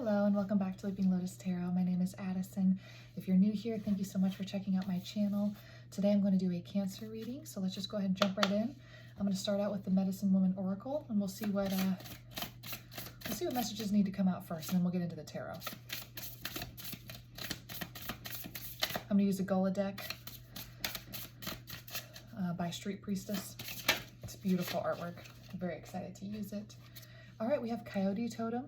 Hello and welcome back to Leaping Lotus Tarot. My name is Addison. If you're new here, thank you so much for checking out my channel. Today I'm going to do a Cancer reading, so let's just go ahead and jump right in. I'm going to start out with the Medicine Woman Oracle, and we'll see what messages need to come out first, and then we'll get into the tarot. I'm going to use a Gullah deck by Priestess. It's beautiful artwork. I'm very excited to use it. All right, we have Coyote Totem.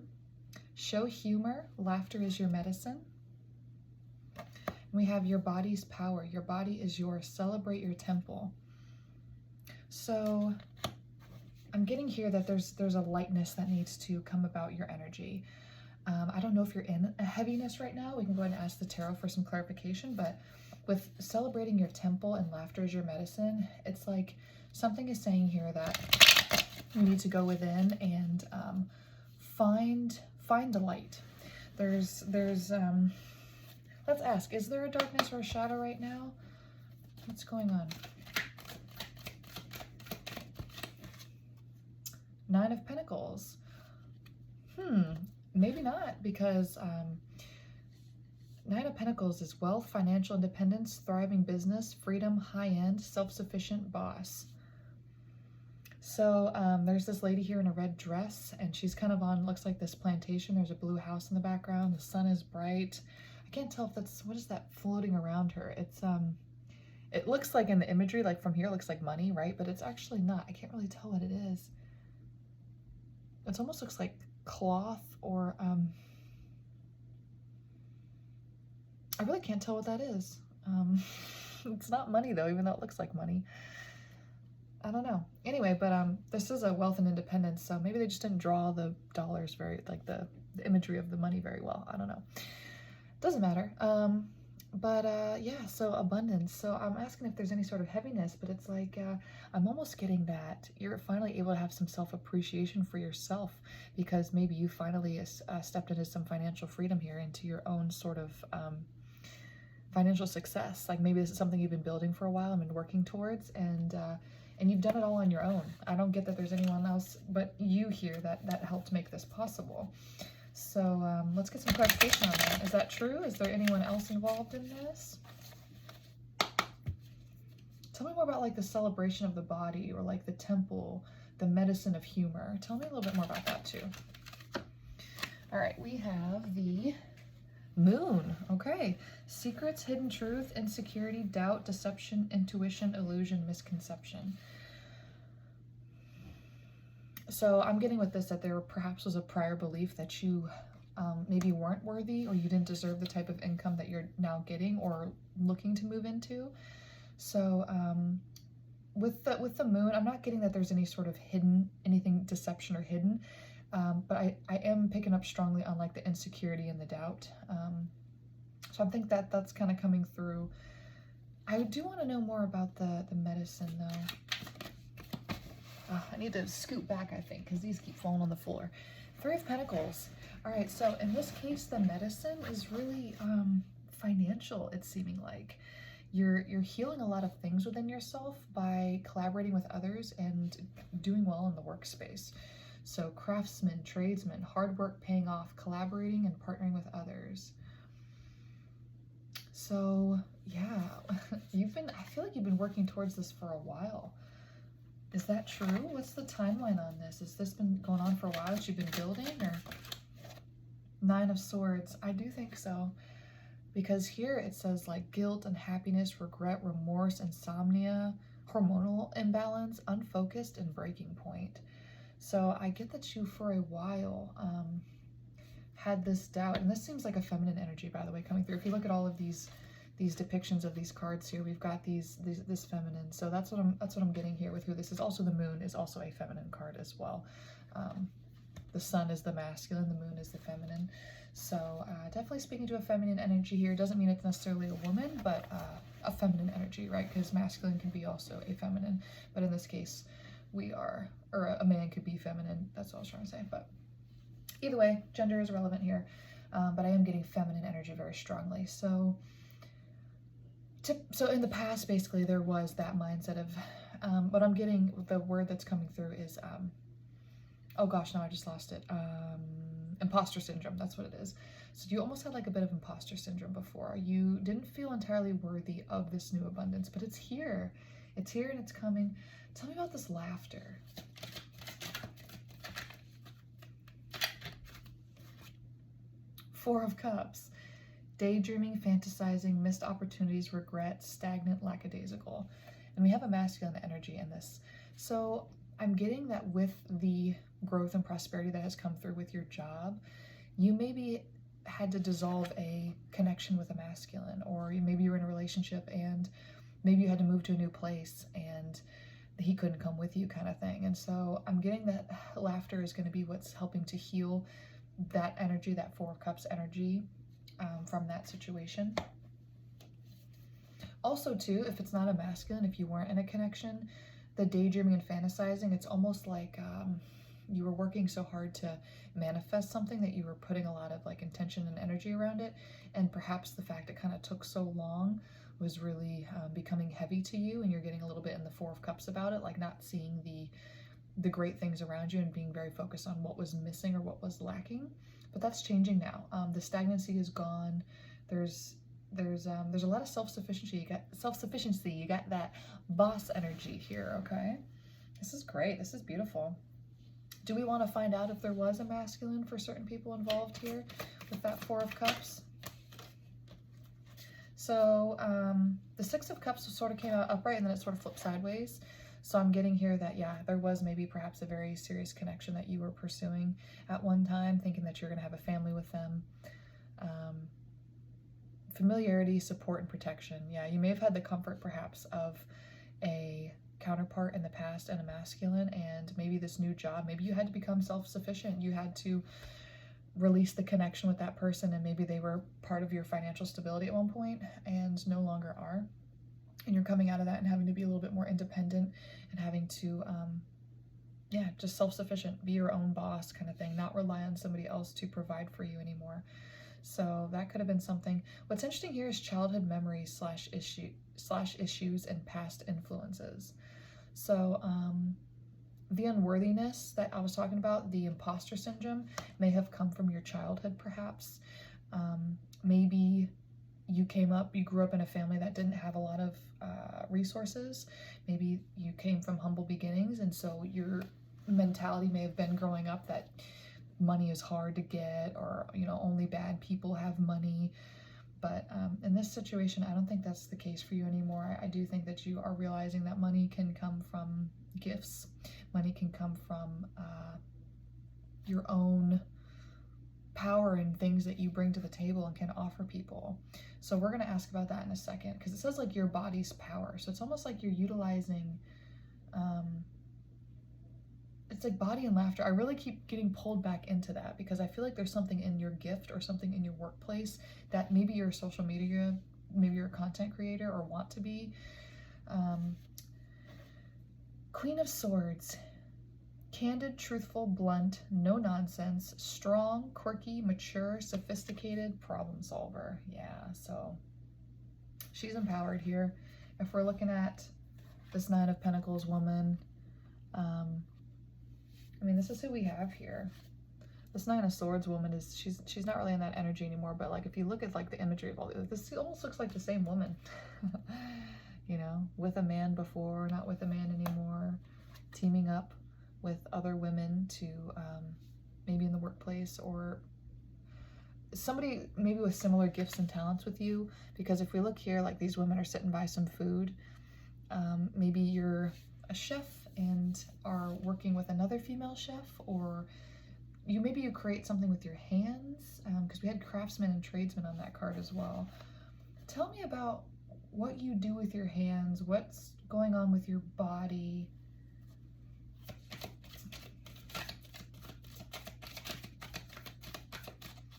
Show humor, laughter is your medicine. And we have your body's power. Your body is yours. Celebrate your temple. So I'm getting here that there's a lightness that needs to come about your energy. I don't know if you're in a heaviness right now. We can go ahead and ask the tarot for some clarification, but with celebrating your temple and laughter is your medicine, it's like something is saying here that you need to go within and find the light. Let's ask, is there a darkness or a shadow right now? What's going on? Nine of Pentacles. Maybe not, because Nine of Pentacles is wealth, financial independence, thriving business, freedom, high-end, self-sufficient boss. So there's this lady here in a red dress, and she's kind of on, looks like this plantation. There's a blue house in the background. The sun is bright. I can't tell if that's, what is that floating around her? It's, it looks like in the imagery, like from here, it looks like money, right? But it's actually not. I can't really tell what it is. It almost looks like cloth or, I really can't tell what that is. It's not money though, even though it looks like money. I don't know. Anyway, but this is a wealth and independence, so maybe they just didn't draw the dollars very, like the imagery of the money very well. I don't know. Doesn't matter. Yeah, so abundance. So I'm asking if there's any sort of heaviness, but it's like I'm almost getting that you're finally able to have some self-appreciation for yourself, because maybe you finally stepped into some financial freedom here, into your own sort of financial success. Like maybe this is something you've been building for a while and been working towards, and you've done it all on your own. I don't get that there's anyone else but you here that helped make this possible. So let's get some clarification on that. Is that true? Is there anyone else involved in this? Tell me more about like the celebration of the body, or like the temple, the medicine of humor. Tell me a little bit more about that too. All right, we have the Moon. Okay. Secrets, hidden truth, insecurity, doubt, deception, intuition, illusion, misconception. So I'm getting with this that there perhaps was a prior belief that you maybe weren't worthy, or you didn't deserve the type of income that you're now getting or looking to move into. So with the Moon, I'm not getting that there's any sort of anything deception or hidden. But I am picking up strongly on like the insecurity and the doubt. So I think that that's kind of coming through. I do want to know more about the medicine though. I need to scoot back, I think, because these keep falling on the floor. Three of Pentacles. All right, so in this case, the medicine is really financial, it's seeming like. You're healing a lot of things within yourself by collaborating with others and doing well in the workspace. So craftsmen, tradesmen, hard work paying off, collaborating and partnering with others. So yeah, I feel like you've been working towards this for a while. Is that true? What's the timeline on this? Has this been going on for a while that you've been building, or? Nine of Swords. I do think so. Because here it says like guilt, unhappiness, regret, remorse, insomnia, hormonal imbalance, unfocused, and breaking point. So I get that you for a while had this doubt, and this seems like a feminine energy, by the way, coming through. If you look at all of these depictions of these cards here, we've got this feminine. So that's what I'm getting here with who this is. Also, the Moon is also a feminine card as well. The Sun is the masculine, the Moon is the feminine. So definitely speaking to a feminine energy here. Doesn't mean it's necessarily a woman, but a feminine energy, right? Because masculine can be also a feminine, but in this case, a man could be feminine. That's what I was trying to say. But either way, gender is relevant here. But I am getting feminine energy very strongly. So in the past, basically, there was that mindset of, what I'm getting, the word that's coming through is, oh gosh, no, I just lost it. imposter syndrome, that's what it is. So you almost had like a bit of imposter syndrome before. You didn't feel entirely worthy of this new abundance, but it's here. It's here and it's coming. Tell me about this laughter. Four of Cups. Daydreaming, fantasizing, missed opportunities, regret, stagnant, lackadaisical. And we have a masculine energy in this. So I'm getting that with the growth and prosperity that has come through with your job, you maybe had to dissolve a connection with a masculine, or maybe you were in a relationship and maybe you had to move to a new place and he couldn't come with you, kind of thing. And so I'm getting that laughter is going to be what's helping to heal that energy, that Four of Cups energy from that situation. Also too, if it's not a masculine, if you weren't in a connection, the daydreaming and fantasizing, it's almost like you were working so hard to manifest something that you were putting a lot of like intention and energy around it, and perhaps the fact it kind of took so long was really becoming heavy to you, and you're getting a little bit in the Four of Cups about it, like not seeing the great things around you and being very focused on what was missing or what was lacking. But that's changing now. The stagnancy is gone. There's a lot of self-sufficiency. You got that boss energy here, okay? This is great. This is beautiful. Do we want to find out if there was a masculine for certain people involved here with that Four of Cups? So the Six of Cups sort of came out upright and then it sort of flipped sideways. So I'm getting here that, yeah, there was maybe perhaps a very serious connection that you were pursuing at one time, thinking that you're going to have a family with them. Familiarity, support, and protection. Yeah, you may have had the comfort perhaps of a counterpart in the past and a masculine, and maybe this new job, maybe you had to become self-sufficient. You had to release the connection with that person, and maybe they were part of your financial stability at one point and no longer are. And you're coming out of that and having to be a little bit more independent and having to, yeah, just self-sufficient, be your own boss kind of thing, not rely on somebody else to provide for you anymore. So that could have been something. What's interesting here is childhood memories / issues and past influences. So the unworthiness that I was talking about, the imposter syndrome, may have come from your childhood perhaps. Maybe you grew up in a family that didn't have a lot of resources. Maybe you came from humble beginnings, and so your mentality may have been growing up that money is hard to get, or, you know, only bad people have money. But in this situation, I don't think that's the case for you anymore. I do think that you are realizing that money can come from gifts. Money can come from your own power and things that you bring to the table and can offer people. So we're going to ask about that in a second, because it says like your body's power. So it's almost like you're utilizing, it's like body and laughter. I really keep getting pulled back into that because I feel like there's something in your gift or something in your workplace that maybe you're a social media, maybe you're a content creator or want to be. Queen of Swords. Candid, truthful, blunt, no nonsense, strong, quirky, mature, sophisticated, problem solver. Yeah, so she's empowered here. If we're looking at this Nine of Pentacles woman, I mean, this is who we have here. This Nine of Swords woman is, she's not really in that energy anymore, but like if you look at like the imagery of all this almost looks like the same woman. You know, with a man before, not with a man anymore, teaming up with other women to maybe in the workplace, or somebody maybe with similar gifts and talents with you. Because if we look here, like these women are sitting by some food. Maybe you're a chef and are working with another female chef, or maybe you create something with your hands, because we had craftsman and tradesman on that card as well. Tell me about what you do with your hands, what's going on with your body.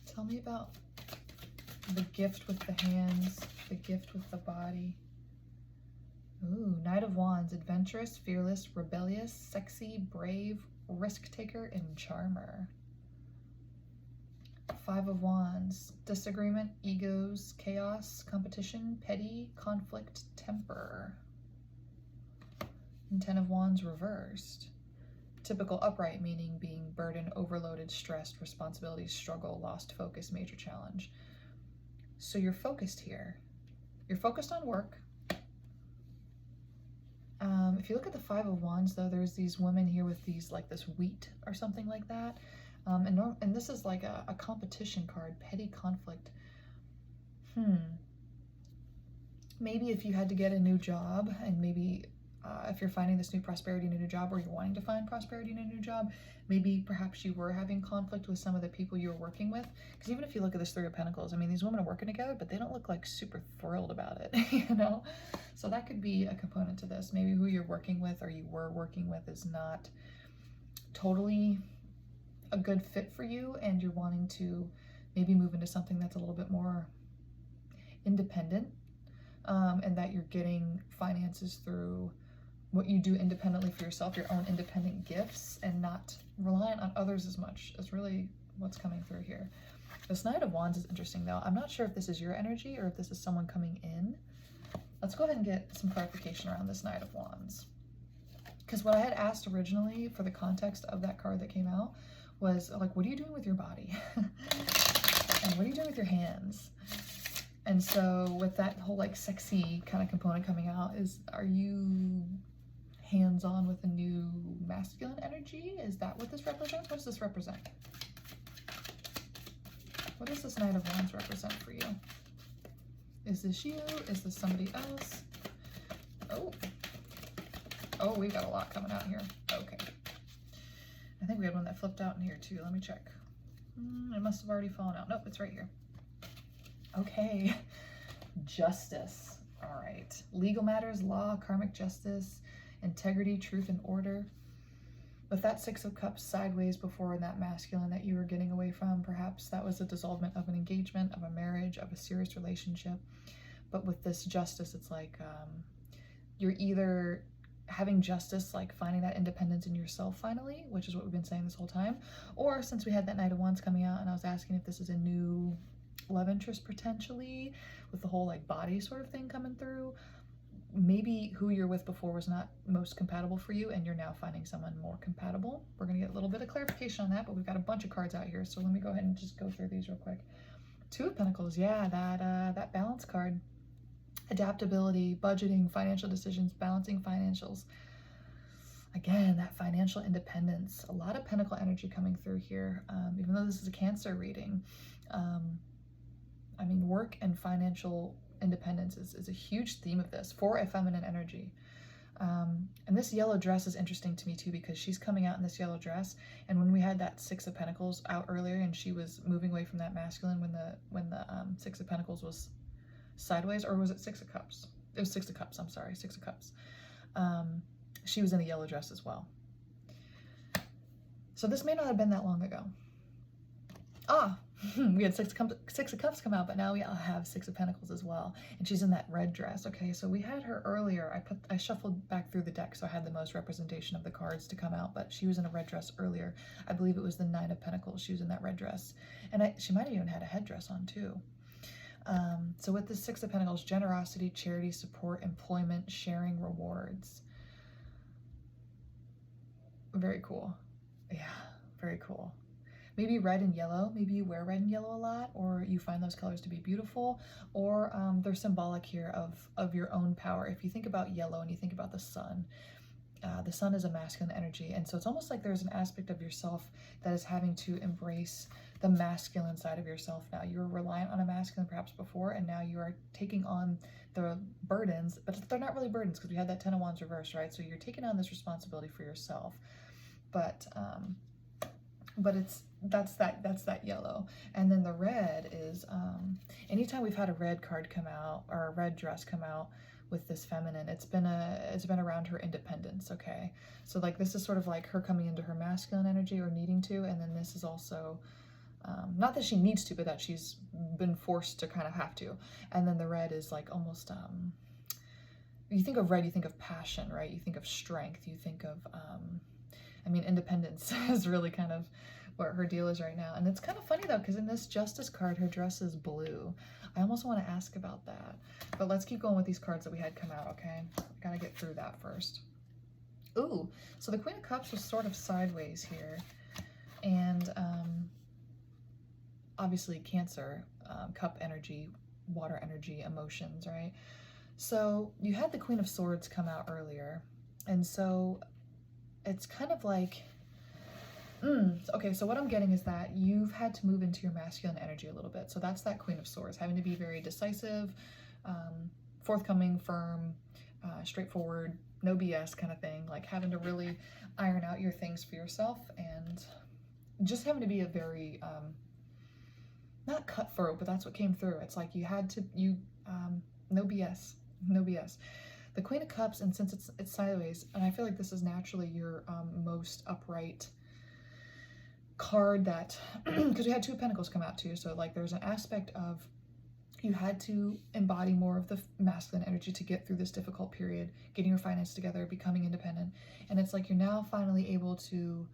Tell me about the gift with the hands, the gift with the body. Ooh, Knight of Wands, adventurous, fearless, rebellious, sexy, brave, risk taker, and charmer. Five of Wands, disagreement, egos, chaos, competition, petty, conflict, temper. And Ten of Wands reversed. typical upright, meaning being burdened, overloaded, stressed, responsibilities, struggle, lost focus, major challenge. So you're focused here. You're focused on work. If you look at the Five of Wands, though, there's these women here with these, like this wheat or something like that. And this is like a competition card, petty conflict. Maybe if you had to get a new job, and maybe if you're finding this new prosperity in a new job, or you're wanting to find prosperity in a new job, maybe perhaps you were having conflict with some of the people you were working with. Because even if you look at this Three of Pentacles, I mean, these women are working together, but they don't look like super thrilled about it, you know? So that could be a component to this. Maybe who you're working with or you were working with is not totally a good fit for you, and you're wanting to maybe move into something that's a little bit more independent, and that you're getting finances through what you do independently for yourself, your own independent gifts, and not reliant on others as much is really what's coming through here. This Knight of Wands is interesting, though. I'm not sure if this is your energy or if this is someone coming in. Let's go ahead and get some clarification around this Knight of Wands. Because what I had asked originally for the context of that card that came out was, like, what are you doing with your body? And what are you doing with your hands? And so with that whole, like, sexy kind of component coming out, are you hands-on with a new masculine energy? Is that what this represents? What does this represent? What does this Knight of Wands represent for you? Is this you? Is this somebody else? Oh, we got a lot coming out here. Okay. I think we had one that flipped out in here too. Let me check. It must have already fallen out. Nope, it's right here. Okay. Justice. All right. Legal matters, law, karmic justice, integrity, truth, and order. With that Six of Cups sideways before in that masculine that you were getting away from, perhaps that was a dissolvement of an engagement, of a marriage, of a serious relationship. But with this justice, it's like you're either having justice, like finding that independence in yourself finally, which is what we've been saying this whole time, or since we had that Knight of Wands coming out and I was asking if this is a new love interest potentially, with the whole like body sort of thing coming through, maybe who you're with before was not most compatible for you and you're now finding someone more compatible. We're going to get a little bit of clarification on that, but we've got a bunch of cards out here, so let me go ahead and just go through these real quick. Two of Pentacles, yeah, that balance card. Adaptability, budgeting, financial decisions, balancing financials. Again, that financial independence. A lot of Pentacle energy coming through here, even though this is a Cancer reading. I mean, work and financial independence is a huge theme of this for a feminine energy. And this yellow dress is interesting to me too, because she's coming out in this yellow dress, and when we had that Six of Pentacles out earlier and she was moving away from that masculine when the Six of Pentacles was sideways, or was it Six of Cups? It was Six of Cups, I'm sorry, Six of Cups. She was in a yellow dress as well. So this may not have been that long ago. We had Six of Cups come out, but now we all have Six of Pentacles as well. And she's in that red dress. Okay, so we had her earlier. I shuffled back through the deck, so I had the most representation of the cards to come out, but she was in a red dress earlier. I believe it was the Nine of Pentacles. She was in that red dress. And she might have even had a headdress on too. So with the Six of Pentacles, generosity, charity, support, employment, sharing, rewards. Very cool. Yeah, very cool. Maybe red and yellow. Maybe you wear red and yellow a lot, or you find those colors to be beautiful, or they're symbolic here of your own power. If you think about yellow and you think about the sun is a masculine energy, and so it's almost like there's an aspect of yourself that is having to embrace the masculine side of yourself now. You were reliant on a masculine perhaps before, and now you are taking on the burdens, but they're not really burdens because we had that Ten of Wands reversed, right? So you're taking on this responsibility for yourself, but that's that yellow. And then the red is anytime we've had a red card come out or a red dress come out with this feminine, it's been around her independence. Okay, so like this is sort of like her coming into her masculine energy or needing to, and then this is also not that she needs to, but that she's been forced to kind of have to. And then the red is like almost you think of red, you think of passion, right? You think of strength, you think of I mean, independence is really kind of what her deal is right now. And it's kind of funny though, because in this Justice card, her dress is blue. I almost want to ask about that. But let's keep going with these cards that we had come out, okay? I gotta get through that first. Ooh, so the Queen of Cups was sort of sideways here. And obviously Cancer, cup energy, water energy, emotions, right? So you had the Queen of Swords come out earlier. And so it's kind of like, okay, so what I'm getting is that you've had to move into your masculine energy a little bit. So that's that Queen of Swords, having to be very decisive, forthcoming, firm, straightforward, no BS kind of thing, like having to really iron out your things for yourself and just having to be a very, not cutthroat, but that's what came through. It's like you had to, no BS, no BS. The Queen of Cups, and since it's sideways, and I feel like this is naturally your most upright card that, because we had Two of Pentacles come out too, so like there's an aspect of you had to embody more of the masculine energy to get through this difficult period, getting your finances together, becoming independent, and it's like you're now finally able to,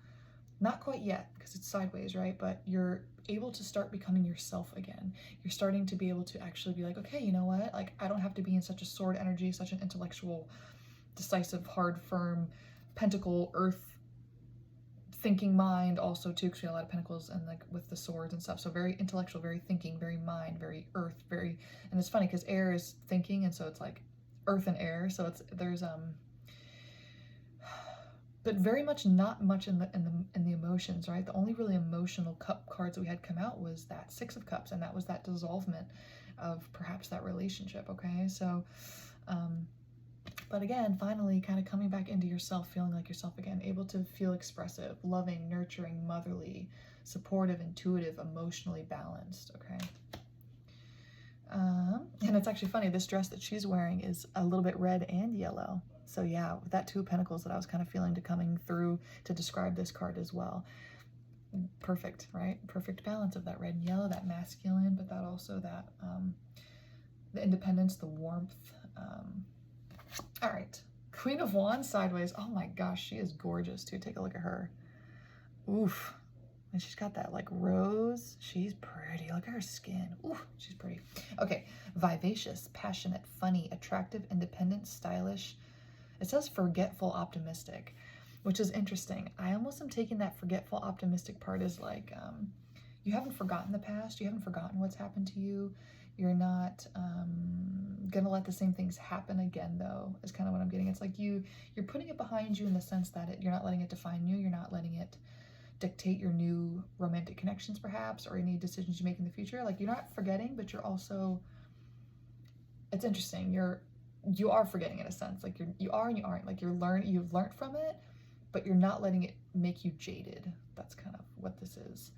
not quite yet because it's sideways, right, but you're able to start becoming yourself again. You're starting to be able to actually be like, okay, you know what, like I don't have to be in such a sword energy, such an intellectual, decisive, hard, firm, pentacle, earth thinking mind also too, because we have a lot of pentacles and like with the swords and stuff, so very intellectual, very thinking, very mind, very earth, very, and it's funny because air is thinking, and so it's like earth and air, so it's there's but very much not much in the emotions, right? The only really emotional cup cards that we had come out was that Six of Cups, and that was that dissolvement of perhaps that relationship. Okay, so but again, finally kind of coming back into yourself, feeling like yourself again, able to feel expressive, loving, nurturing, motherly, supportive, intuitive, emotionally balanced. Okay, and it's actually funny, this dress that she's wearing is a little bit red and yellow. So yeah, with that Two of Pentacles that I was kind of feeling to coming through to describe this card as well. Perfect, right? Perfect balance of that red and yellow, that masculine, but that also that the independence, the warmth. All right, Queen of Wands sideways. Oh my gosh, she is gorgeous too. Take a look at her. Oof. And she's got that like rose. She's pretty. Look at her skin. Ooh, she's pretty. Okay, vivacious, passionate, funny, attractive, independent, stylish. It says forgetful, optimistic, which is interesting. I almost am taking that forgetful, optimistic part as like, you haven't forgotten the past. You haven't forgotten what's happened to you. You're not gonna let the same things happen again, though, is kind of what I'm getting. It's like you're putting it behind you in the sense that you're not letting it define you. You're not letting it dictate your new romantic connections, perhaps, or any decisions you make in the future. Like, you're not forgetting, but you're also, it's interesting. You are forgetting in a sense. Like you are and you aren't. Like you've learned from it, but you're not letting it make you jaded. That's kind of what this is.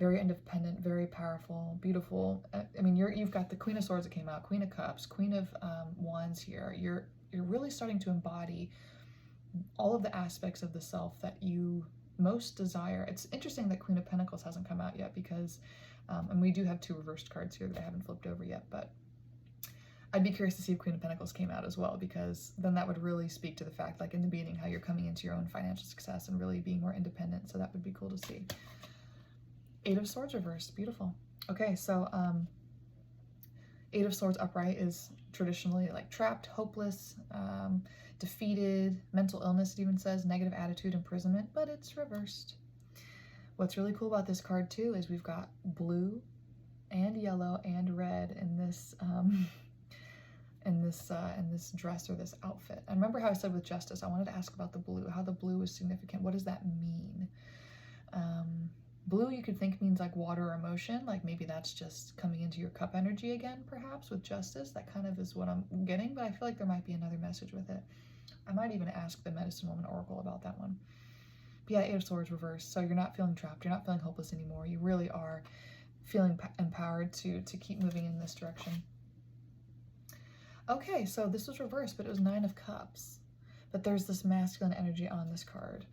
Very independent, very powerful, beautiful. I mean, you've got the Queen of Swords that came out, Queen of Cups, Queen of Wands here. You're really starting to embody all of the aspects of the self that you most desire. It's interesting that Queen of Pentacles hasn't come out yet because, and we do have two reversed cards here that I haven't flipped over yet, but I'd be curious to see if Queen of Pentacles came out as well, because then that would really speak to the fact, like in the beginning, how you're coming into your own financial success and really being more independent. So that would be cool to see. Eight of Swords reversed. Beautiful. Okay, so Eight of Swords upright is traditionally like trapped, hopeless, defeated, mental illness, it even says, negative attitude, imprisonment, but it's reversed. What's really cool about this card too is we've got blue and yellow and red in this in this dress or this outfit. And remember how I said with Justice, I wanted to ask about the blue, how the blue is significant. What does that mean? Blue you could think means like water or emotion, like maybe that's just coming into your cup energy again, perhaps with Justice. That kind of is what I'm getting, but I feel like there might be another message with it. I might even ask the Medicine Woman Oracle about that one. But yeah, Eight of Swords reversed. So you're not feeling trapped, you're not feeling hopeless anymore. You really are feeling empowered to keep moving in this direction. Okay, so this was reversed, but it was Nine of Cups. But there's this masculine energy on this card.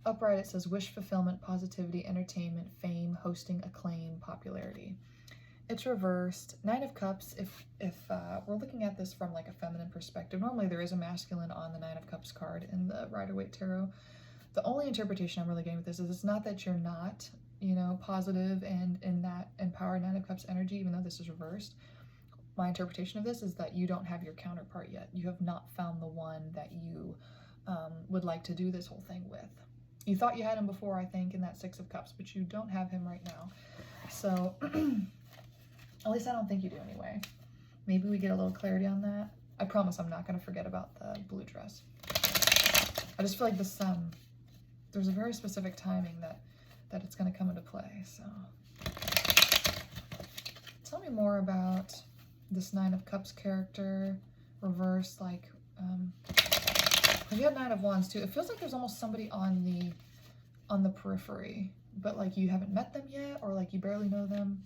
Upright, it says wish fulfillment, positivity, entertainment, fame, hosting, acclaim, popularity. It's reversed. Nine of Cups, if we're looking at this from like a feminine perspective, normally there is a masculine on the Nine of Cups card in the Rider-Waite Tarot. The only interpretation I'm really getting with this is it's not that you're not, you know, positive and in that empowered Nine of Cups energy, even though this is reversed. My interpretation of this is that you don't have your counterpart yet. You have not found the one that you would like to do this whole thing with. You thought you had him before, I think, in that Six of Cups, but you don't have him right now. So, at least I don't think you do anyway. Maybe we get a little clarity on that. I promise I'm not going to forget about the blue dress. I just feel like this, there's a very specific timing that it's going to come into play, so. Tell me more about this Nine of Cups character, reverse, like, you had Nine of Wands too. It feels like there's almost somebody on the periphery, but like you haven't met them yet, or like you barely know them.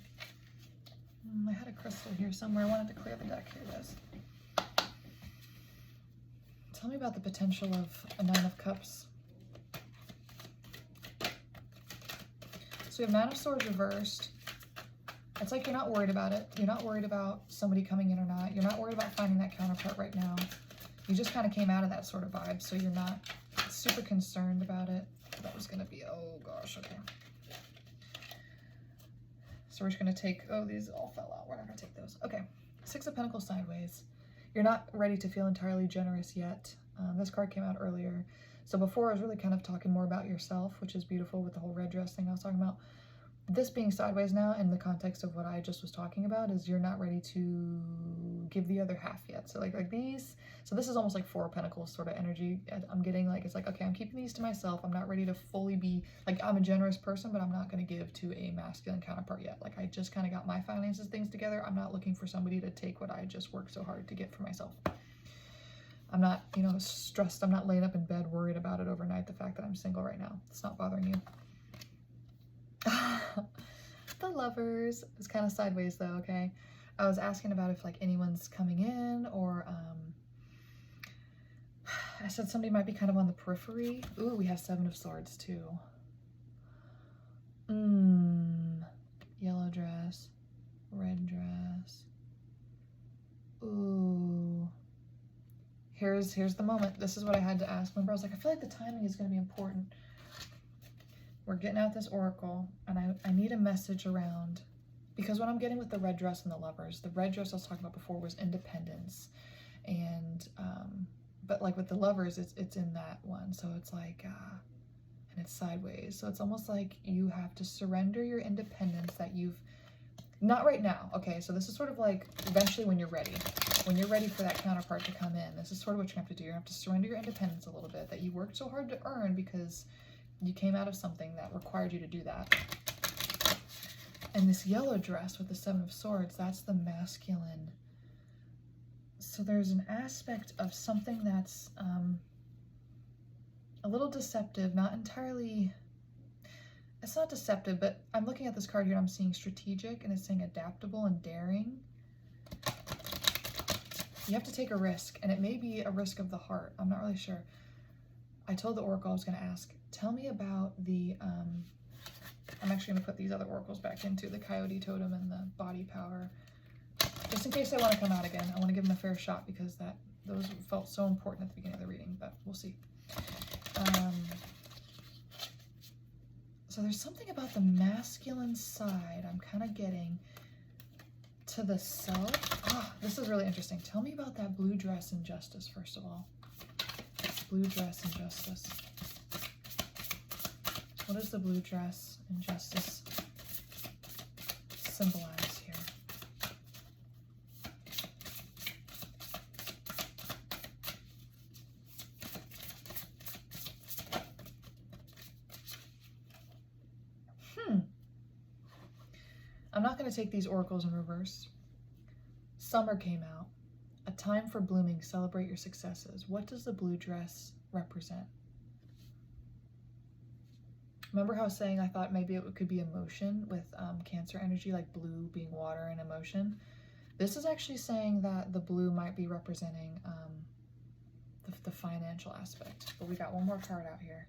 I had a crystal here somewhere. I wanted to clear the deck. Here it is. Tell me about the potential of a Nine of Cups. So we have Nine of Swords reversed. It's like you're not worried about it. You're not worried about somebody coming in or not. You're not worried about finding that counterpart right now. You just kind of came out of that sort of vibe, so you're not super concerned about it. That was going to be, oh gosh, okay. So we're just going to take, oh, these all fell out. We're not going to take those. Okay, Six of Pentacles sideways. You're not ready to feel entirely generous yet. This card came out earlier. So before I was really kind of talking more about yourself, which is beautiful with the whole red dress thing I was talking about. This being sideways now in the context of what I just was talking about is you're not ready to give the other half yet. So like these, so this is almost like Four of Pentacles sort of energy. I'm getting like, it's like, okay, I'm keeping these to myself. I'm not ready to fully be, like I'm a generous person, but I'm not going to give to a masculine counterpart yet. Like I just kind of got my finances things together. I'm not looking for somebody to take what I just worked so hard to get for myself. I'm not, you know, stressed. I'm not laying up in bed worried about it overnight. The fact that I'm single right now, it's not bothering you. The Lovers is kind of sideways though, okay? I was asking about if like anyone's coming in or I said somebody might be kind of on the periphery. Ooh, we have Seven of Swords too. Yellow dress, red dress. Ooh. Here's the moment. This is what I had to ask. Remember, I was like, I feel like the timing is going to be important. We're getting out this oracle, and I need a message around, because what I'm getting with the red dress and the Lovers, the red dress I was talking about before was independence, and but like with the Lovers, it's in that one, so it's like, and it's sideways, so it's almost like you have to surrender your independence that you've, not right now, okay, so this is sort of like eventually when you're ready for that counterpart to come in, this is sort of what you have to do. You have to surrender your independence a little bit that you worked so hard to earn because you came out of something that required you to do that. And this yellow dress with the Seven of Swords, that's the masculine. So there's an aspect of something that's a little deceptive, not entirely, it's not deceptive, but I'm looking at this card here and I'm seeing strategic, and it's saying adaptable and daring. You have to take a risk, and it may be a risk of the heart. I'm not really sure. I told the oracle I was going to ask, tell me about the, I'm actually going to put these other oracles back into the Coyote Totem and the Body Power. Just in case they want to come out again. I want to give them a fair shot because those felt so important at the beginning of the reading, but we'll see. So there's something about the masculine side I'm kind of getting to the self. This is really interesting. Tell me about that blue dress in Justice, first of all. Blue dress in Justice. What does the blue dress in Justice symbolize here? I'm not going to take these oracles in reverse. Summer came out. A time for blooming. Celebrate your successes. What does the blue dress represent? Remember how I was saying I thought maybe it could be emotion with Cancer energy, like blue being water and emotion? This is actually saying that the blue might be representing the financial aspect. But we got one more card out here.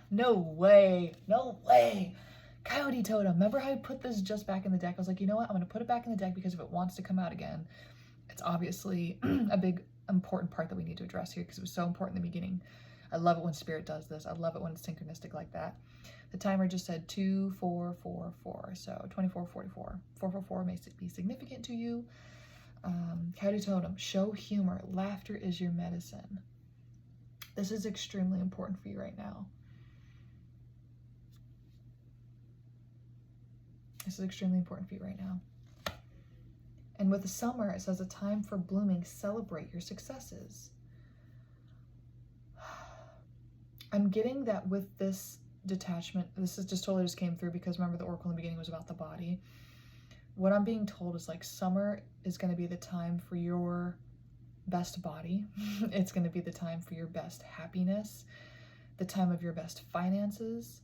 No way. No way. Coyote Totem. Remember how I put this just back in the deck? I was like, you know what? I'm going to put it back in the deck because if it wants to come out again, it's obviously a big important part that we need to address here because it was so important in the beginning. I love it when Spirit does this. I love it when it's synchronistic like that. The timer just said 2, 4, 4, 4. So 24, 44. 444 may be significant to you. Coyote Totem. Show humor. Laughter is your medicine. This is extremely important for you right now. This is extremely important for you right now. And with the summer, it says a time for blooming. Celebrate your successes. I'm getting that with this detachment, this is just totally just came through because remember the oracle in the beginning was about the body. What I'm being told is like summer is going to be the time for your best body. It's going to be the time for your best happiness, the time of your best finances.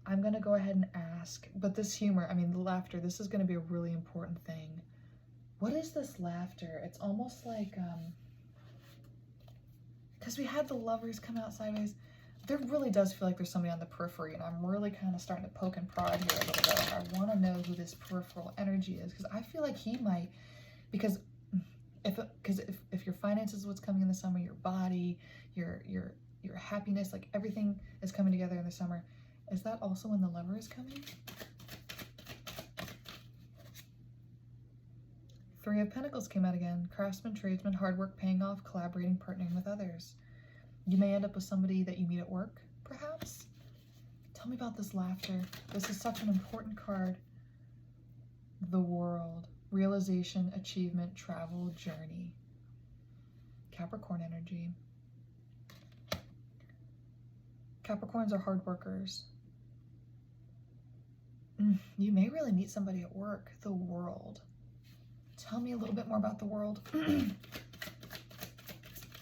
I'm going to go ahead and ask, but this humor, I mean, the laughter, this is going to be a really important thing. What is this laughter? It's almost like, because we had the lovers come out sideways. There really does feel like there's somebody on the periphery, and I'm really kind of starting to poke and prod here a little bit. I want to know who this peripheral energy is, because I feel like he might, because if your finances is what's coming in the summer, your body, your happiness, like everything is coming together in the summer. Is that also when the lover is coming? Three of Pentacles came out again. Craftsman, tradesman, hard work paying off, collaborating, partnering with others. You may end up with somebody that you meet at work, perhaps. Tell me about this laughter. This is such an important card. The World. Realization, achievement, travel, journey. Capricorn energy. Capricorns are hard workers. You may really meet somebody at work. The World. Tell me a little bit more about the World.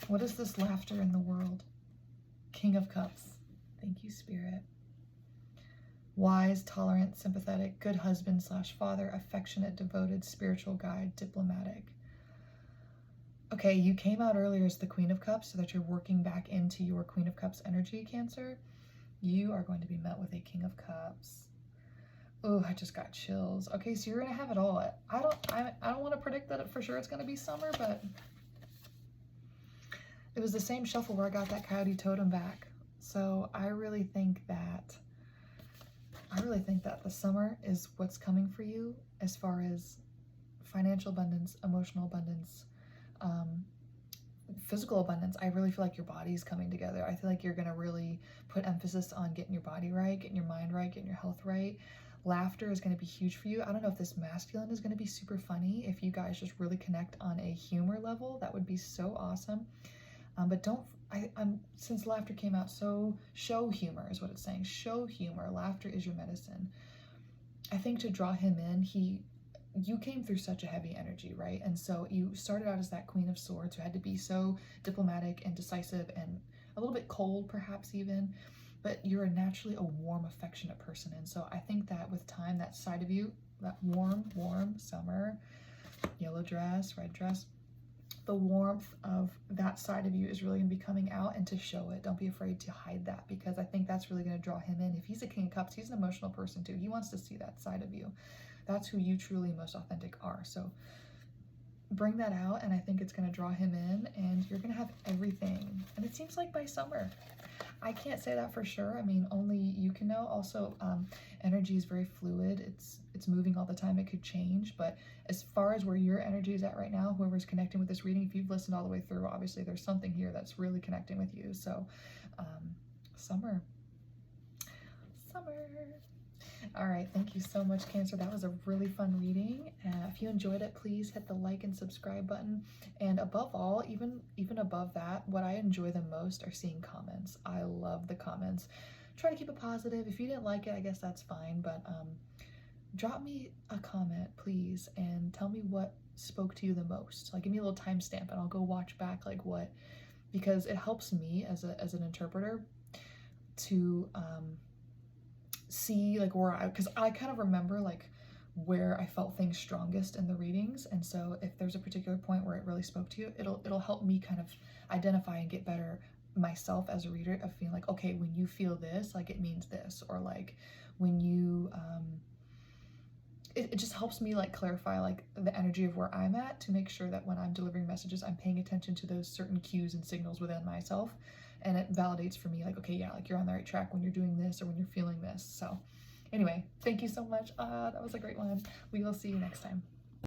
What is this laughter in the world? King of Cups. Thank you, Spirit. Wise, tolerant, sympathetic, good husband / father, affectionate, devoted, spiritual guide, diplomatic. Okay, you came out earlier as the Queen of Cups, so that you're working back into your Queen of Cups energy, Cancer. You are going to be met with a King of Cups. Oh, I just got chills. Okay, so you're gonna have it all. I don't want to predict that for sure it's gonna be summer, but it was the same shuffle where I got that Coyote Totem back. So I really think that the summer is what's coming for you as far as financial abundance, emotional abundance, physical abundance. I really feel like your body's coming together. I feel like you're gonna really put emphasis on getting your body right, getting your mind right, getting your health right. Laughter is going to be huge for you. I don't know if this masculine is going to be super funny. If you guys just really connect on a humor level, that would be so awesome. But since laughter came out, so show humor is what it's saying. Show humor. Laughter is your medicine. I think to draw him in, you came through such a heavy energy, right? And so you started out as that Queen of Swords who had to be so diplomatic and decisive and a little bit cold, perhaps even. But you're naturally a warm, affectionate person. And so I think that with time, that side of you, that warm summer, yellow dress, red dress, the warmth of that side of you is really going to be coming out, and to show it. Don't be afraid to hide that, because I think that's really going to draw him in. If he's a King of Cups, he's an emotional person too. He wants to see that side of you. That's who you truly most authentic are. So bring that out, and I think it's going to draw him in, and you're going to have everything. And it seems like by summer. I can't say that for sure. I mean, only you can know. Also, energy is very fluid. It's moving all the time. It could change. But as far as where your energy is at right now, whoever's connecting with this reading, if you've listened all the way through, obviously there's something here that's really connecting with you. So, summer. All right, thank you so much, Cancer. That was a really fun reading. If you enjoyed it, please hit the like and subscribe button. And above all, even above that, what I enjoy the most are seeing comments. I love the comments. Try to keep it positive. If you didn't like it, I guess that's fine. But drop me a comment, please, and tell me what spoke to you the most. Like, give me a little timestamp, and I'll go watch back like what, because it helps me as an interpreter to see like because I kind of remember like where I felt things strongest in the readings, and so if there's a particular point where it really spoke to you, it'll help me kind of identify and get better myself as a reader of feeling like, okay, when you feel this, like it means this, or like when you it just helps me like clarify like the energy of where I'm at, to make sure that when I'm delivering messages, I'm paying attention to those certain cues and signals within myself. And it validates for me like, okay, yeah, like you're on the right track when you're doing this or when you're feeling this. So anyway, thank you so much. That was a great one. We will see you next time.